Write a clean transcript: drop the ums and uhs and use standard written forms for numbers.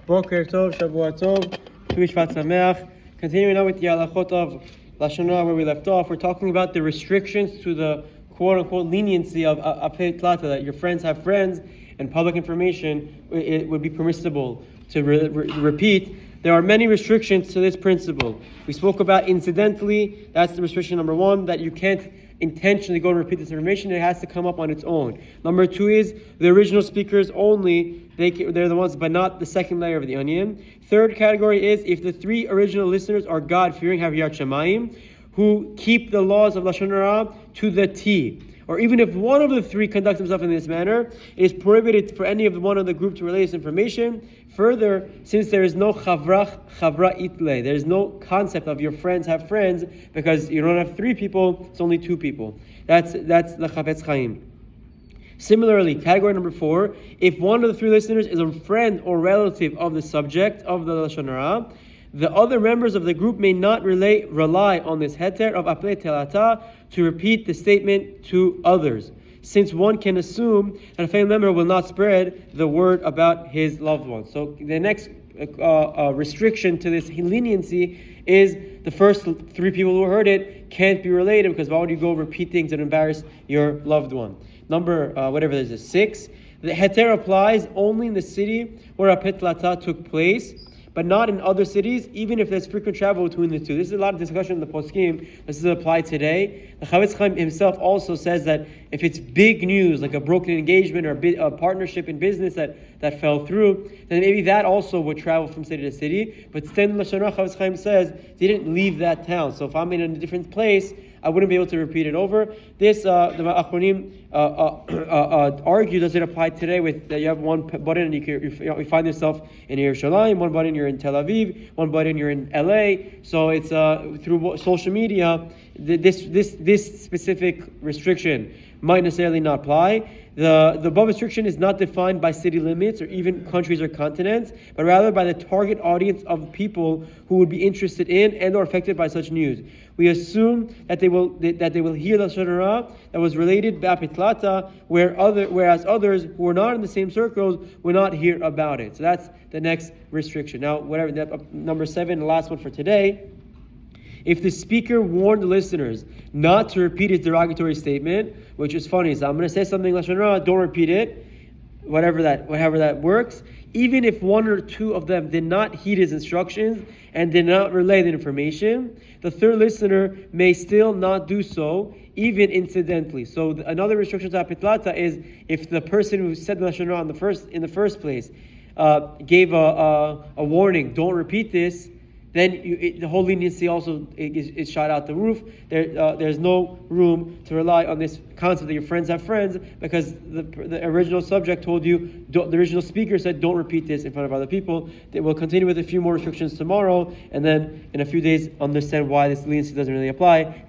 Boker Tov, Shavua Tov, Tu Shvat Sameach. Continuing on with the Halachot of Lashon Hara where we left off, we're talking about the restrictions to the quote-unquote leniency of Ape Tlata, that your friends have friends and public information, it would be permissible to repeat. There are many restrictions to this principle. We spoke about incidentally, that's the restriction number one, that you can't intentionally go and repeat this information. It has to come up on its own. Number two is the original speakers only, they're the ones, but not the second layer of the onion. Third category is if the three original listeners are God-fearing, have Yirat Shamayim, who keep the laws of Lashon Hara to the T. Or even if one of the three conducts himself in this manner, it is prohibited for any of the one of the group to relay this information. Further, since there is no chavra itle, there is no concept of your friends have friends, because you don't have three people, it's only two people. That's the Chafetz Chaim. Similarly, category number four, if one of the three listeners is a friend or relative of the subject of the Lashon Hara, the other members of the group may not rely on this Heter of Ape Tlata to repeat the statement to others, since one can assume that a family member will not spread the word about his loved one. So the next restriction to this leniency is the first three people who heard it can't be related, because why would you go repeat things and embarrass your loved one? Number, whatever this is, 6, the Heter applies only in the city where Ape Tlata took place, but not in other cities, even if there's frequent travel between the two. This is a lot of discussion in the Poskim. This is applied today. The Chafetz Chaim himself also says that if it's big news, like a broken engagement or a partnership in business that fell through, then maybe that also would travel from city to city. But still, Lashon Hara, Chafetz Chaim says, they didn't leave that town. So if I'm in a different place, I wouldn't be able to repeat it over. This, the Achronim argue, does it apply today with that you have one button and you find yourself in Yerushalayim, one button you're in Tel Aviv, one button you're in LA. So it's through social media, this specific restriction might necessarily not apply. The above restriction is not defined by city limits or even countries or continents, but rather by the target audience of people who would be interested in and or affected by such news. We assume that they will hear the Lashon Hara that was related to Ape Tlata, whereas others who are not in the same circles will not hear about it. So that's the next restriction. Now, number 7, the last one for today. If the speaker warned the listeners not to repeat his derogatory statement, which is funny, so I'm going to say something Lashon Hara, don't repeat it, however that works. Even if one or two of them did not heed his instructions and did not relay the information, the third listener may still not do so, even incidentally. So another restriction to Ape Tlata is if the person who said the Lashon Hara in the first place gave a warning, don't repeat this, then the whole leniency also is shot out the roof. There's no room to rely on this concept that your friends have friends, because the original subject told you, the original speaker said, don't repeat this in front of other people. They will continue with a few more restrictions tomorrow, and then in a few days understand why this leniency doesn't really apply.